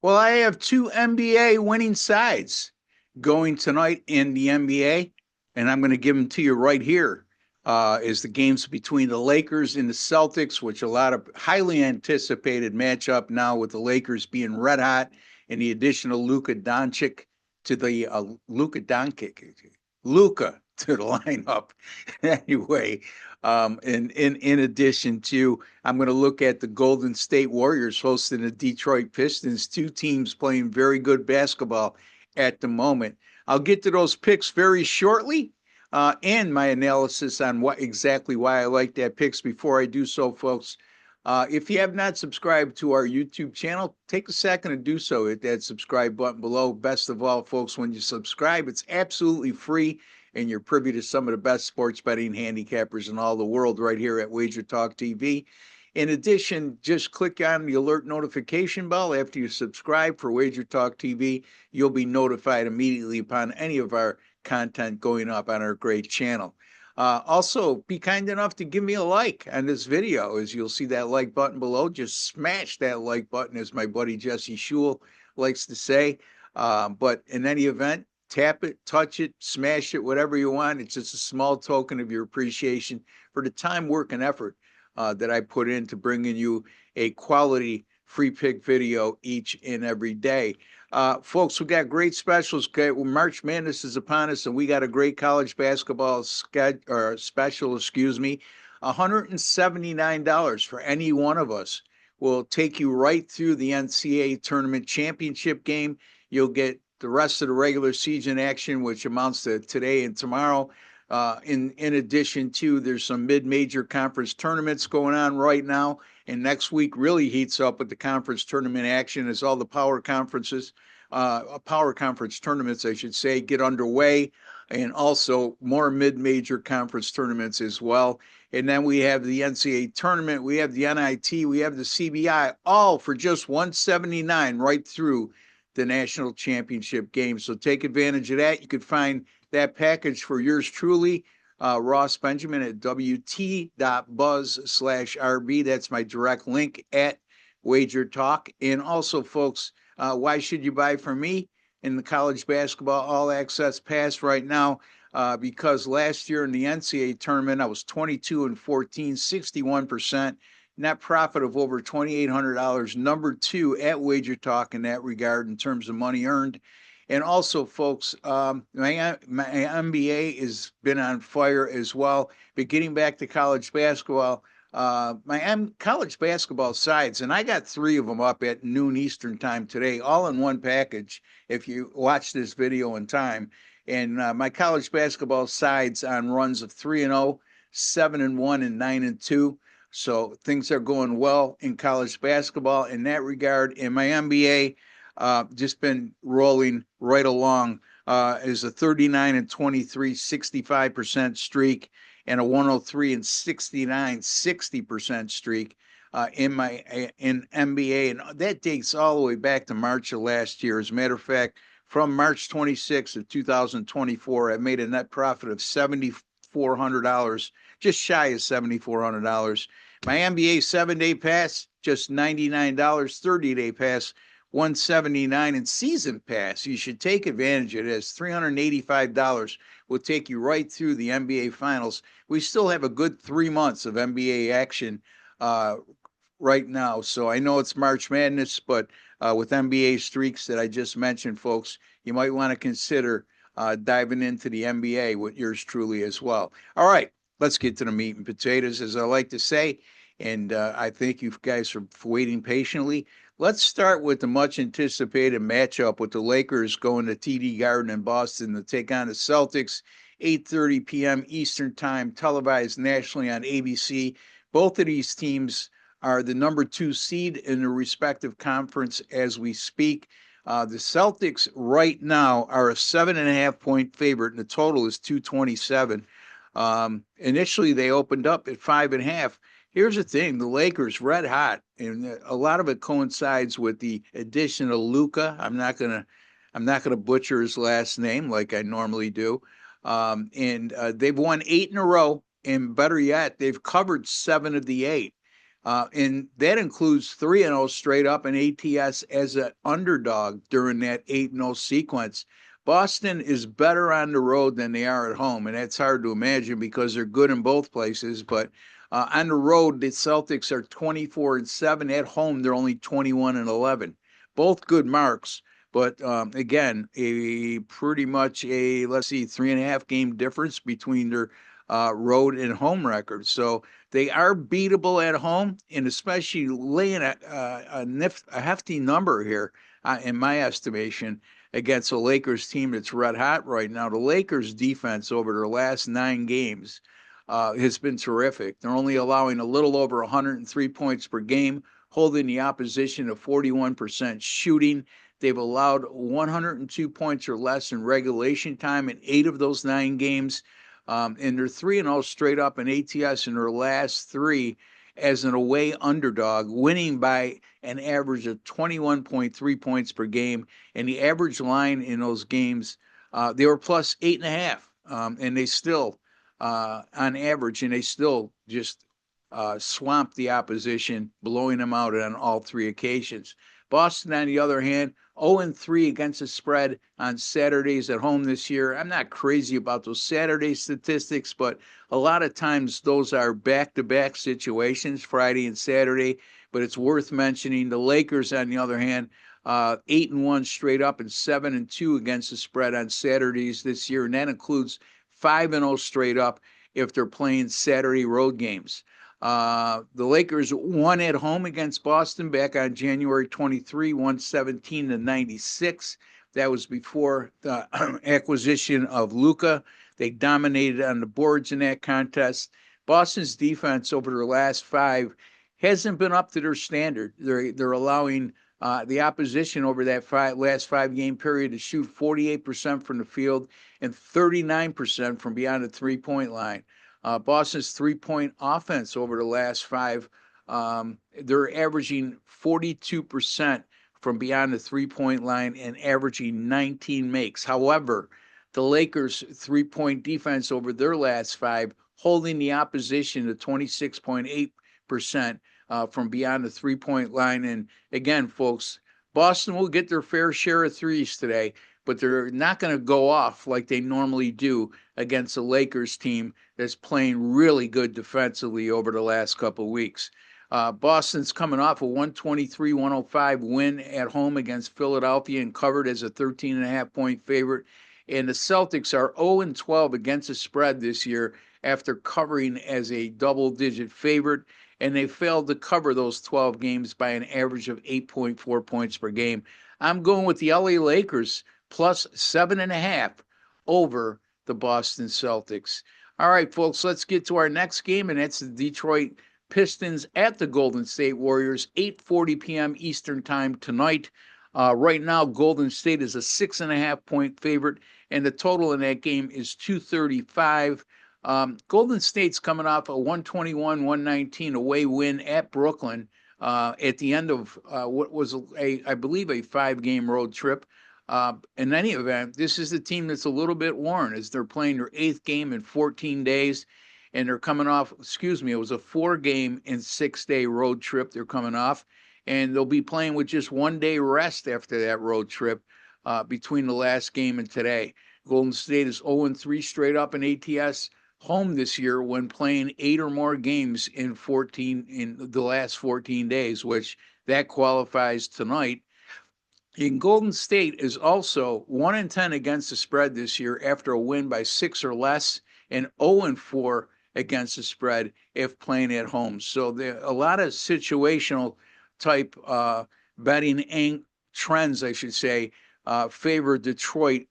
Well, I have two NBA winning sides going tonight in the NBA, and I'm going to give them to you right here. Is the games between the Lakers and the Celtics, which a lot of highly anticipated matchup now with the Lakers being red hot, and the addition of Luka Doncic, Luka to the lineup. Anyway, in addition to, I'm going to look at the Golden State Warriors hosting the Detroit Pistons, two teams playing very good basketball at the moment. I'll get to those picks very shortly, and my analysis on what exactly why I like that picks. Before I do so, folks, if you have not subscribed to our YouTube channel, take a second to do so. Hit that subscribe button below. Best of all, folks, when you subscribe, it's absolutely free, and you're privy to some of the best sports betting handicappers in all the world right here at WagerTalk TV. In addition, just click on the alert notification bell after you subscribe for WagerTalk TV. You'll be notified immediately upon any of our content going up on our great channel. Also, be kind enough to give me a like on this video. As you'll see that like button below, just smash that like button, as my buddy Jesse Shule likes to say. But in any event, tap it, touch it, smash it, whatever you want. It's just a small token of your appreciation for the time, work, and effort that I put into bringing you a quality free pick video each and every day. Folks, we got great specials. Okay? Well, March Madness is upon us, and we got a great college basketball special, $179 for any one of us. Will take you right through the NCAA tournament championship game. You'll get the rest of the regular season action, which amounts to today and tomorrow. In addition to, there's some mid-major conference tournaments going on right now, and next week really heats up with the conference tournament action as all the power conference tournaments, I should say, get underway, and also more mid-major conference tournaments as well. And then we have the NCAA tournament, we have the NIT, we have the CBI, all for just $179 right through the national championship game. So take advantage of that. You could find that package for yours truly, Ross Benjamin, at wt.buzz/RB. That's my direct link at WagerTalk. And also, folks, why should you buy from me in the college basketball all access pass right now? Because last year in the NCAA tournament, I was 22-14, 61%. Net profit of over $2,800, number two at WagerTalk in that regard in terms of money earned. And also, folks, my NBA has been on fire as well. But getting back to college basketball, my college basketball sides, and I got three of them up at noon Eastern time today, all in one package, if you watch this video in time. And my college basketball sides on runs of 3-0, 7-1, and 9-2. So things are going well in college basketball in that regard. In my NBA, just been rolling right along. Is a 39-23, 65% streak, and a 103-69, 60% streak in NBA, and that dates all the way back to March of last year. As a matter of fact, from March 26th of 2024, I made a net profit of $7,400, just shy of $7,400. My NBA 7-day pass, just $99, 30-day pass, $179, and season pass, you should take advantage of this. $385 will take you right through the NBA finals. We still have a good 3 months of NBA action right now. So I know it's March Madness, but with NBA streaks that I just mentioned, folks, you might want to consider diving into the NBA with yours truly as well. All right, let's get to the meat and potatoes, as I like to say. And I thank you guys for waiting patiently. Let's start with the much anticipated matchup with the Lakers going to TD Garden in Boston to take on the Celtics, 8:30 p.m. Eastern Time, televised nationally on ABC. Both of these teams are the number 2 seed in their respective conference as we speak. The Celtics right now are a 7.5-point favorite, and the total is 227. Initially, they opened up at 5.5. Here's the thing: the Lakers red hot, and a lot of it coincides with the addition of Luka. I'm not gonna butcher his last name like I normally do. And they've won 8 in a row, and better yet, they've covered 7 of the 8. And that includes 3-0 straight up and ATS as an underdog during that 8-0 sequence. Boston is better on the road than they are at home, and that's hard to imagine because they're good in both places. But on the road, the Celtics are 24-7. At home, they're only 21-11. Both good marks, but again, a pretty much a, let's see, 3.5 game difference between their road and home records. So they are beatable at home, and especially laying a hefty number here, in my estimation, against a Lakers team that's red hot right now. The Lakers defense over their last 9 games has been terrific. They're only allowing a little over 103 points per game, holding the opposition to 41% shooting. They've allowed 102 points or less in regulation time in 8 of those 9 games. And they're 3-0 straight up in ATS in their last 3 as an away underdog, winning by an average of 21.3 points per game. And the average line in those games, they were plus 8.5. And they still, on average, and they still just swamped the opposition, blowing them out on all 3 occasions. Boston, on the other hand, 0-3 against the spread on Saturdays at home this year. I'm not crazy about those Saturday statistics, but a lot of times those are back-to-back situations, Friday and Saturday. But it's worth mentioning the Lakers, on the other hand, 8-1 straight up and 7-2 against the spread on Saturdays this year, and that includes 5-0 straight up if they're playing Saturday road games. The Lakers won at home against Boston back on January 23, 117-96. That was before the acquisition of Luka. They dominated on the boards in that contest. Boston's defense over their last 5 hasn't been up to their standard. They're allowing the opposition over that last 5-game period to shoot 48% from the field and 39% from beyond the three-point line. Boston's three-point offense over the last 5, they're averaging 42% from beyond the three-point line and averaging 19 makes. However, the Lakers' three-point defense over their last 5, holding the opposition to 26.8% from beyond the three-point line. And again, folks, Boston will get their fair share of threes today, but they're not going to go off like they normally do against a Lakers team that's playing really good defensively over the last couple of weeks. Boston's coming off a 123-105 win at home against Philadelphia and covered as a 13.5-point favorite. And the Celtics are 0-12 against the spread this year after covering as a double-digit favorite, and they failed to cover those 12 games by an average of 8.4 points per game. I'm going with the LA Lakers plus 7.5 over the Boston Celtics. All right, folks, let's get to our next game, and that's the Detroit Pistons at the Golden State Warriors, 8:40 p.m. Eastern Time tonight. Right now, Golden State is a 6.5-point favorite, and the total in that game is 235. Golden State's coming off a 121-119 away win at Brooklyn at the end of what was, I believe, a 5-game road trip. In any event, this is the team that's a little bit worn as they're playing their 8th game in 14 days, and they're coming off, it was a 4-game and 6-day road trip they're coming off, and they'll be playing with just 1 day rest after that road trip between the last game and today. Golden State is 0-3 straight up in ATS home this year when playing 8 or more games in the last 14 days, which that qualifies tonight. And Golden State is also 1-10 against the spread this year after a win by 6 or less, and 0-4 against the spread if playing at home. So there a lot of situational type betting trends, I should say, favor Detroit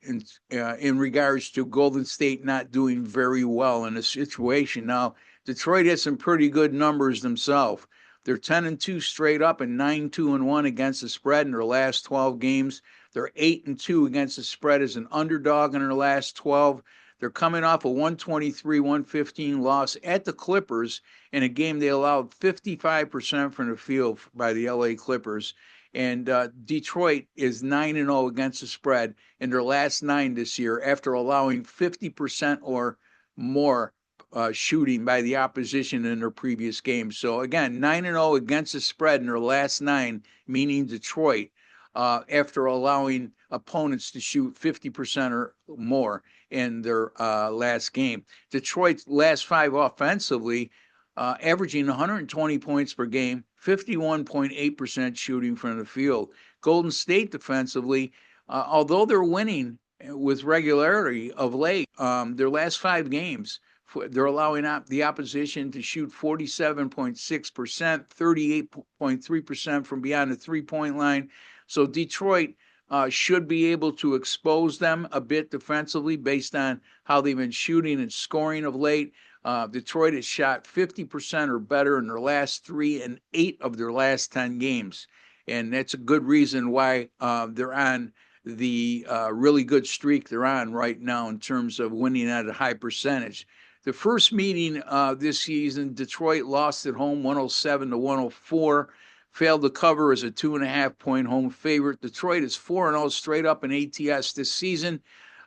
in regards to Golden State not doing very well in a situation. Now, Detroit has some pretty good numbers themselves. They're 10-2 straight up and 9-2-1 against the spread in their last 12 games. They're 8-2 against the spread as an underdog in their last 12. They're coming off a 123-115 loss at the Clippers in a game they allowed 55% from the field by the LA Clippers. And Detroit is 9-0 against the spread in their last 9 this year after allowing 50% or more shooting by the opposition in their previous games. So again, 9-0 against the spread in their last 9, meaning Detroit, after allowing opponents to shoot 50% or more in their last game. Detroit's last 5 offensively, averaging 120 points per game, 51.8% shooting from the field. Golden State defensively, although they're winning with regularity of late, their last 5 games, they're allowing the opposition to shoot 47.6%, 38.3% from beyond the three-point line. So Detroit should be able to expose them a bit defensively based on how they've been shooting and scoring of late. Detroit has shot 50% or better in their last 3 and 8 of their last 10 games. And that's a good reason why they're on the really good streak they're on right now in terms of winning at a high percentage. The first meeting this season, Detroit lost at home 107-104, failed to cover as a 2.5-point home favorite. Detroit is 4-0 straight up in ATS this season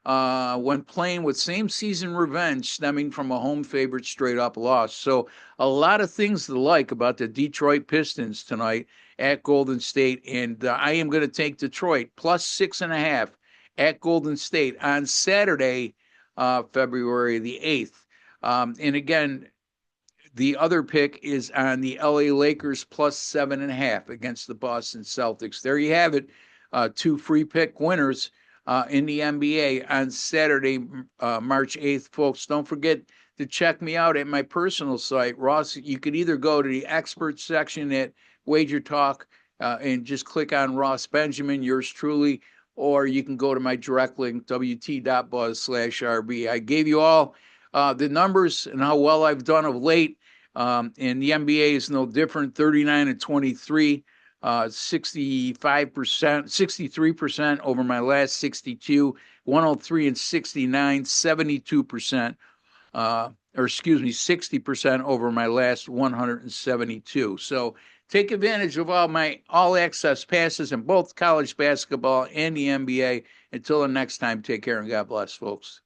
when playing with same season revenge stemming from a home favorite straight up loss. So a lot of things to like about the Detroit Pistons tonight at Golden State. And I am going to take Detroit plus 6.5 at Golden State on Saturday, February the 8th. And again, the other pick is on the LA Lakers plus 7.5 against the Boston Celtics. There you have it. 2 free pick winners in the NBA on Saturday, March 8th, folks. Don't forget to check me out at my personal site, Ross. You could either go to the experts section at WagerTalk and just click on Ross Benjamin, yours truly, or you can go to my direct link, wt.buzz/RB. I gave you all the numbers and how well I've done of late. And the NBA is no different, 39-23, 65%, 63% over my last 62, 103-69, 72%, 60% over my last 172. So take advantage of all my all-access passes in both college basketball and the NBA. Until the next time, take care and God bless, folks.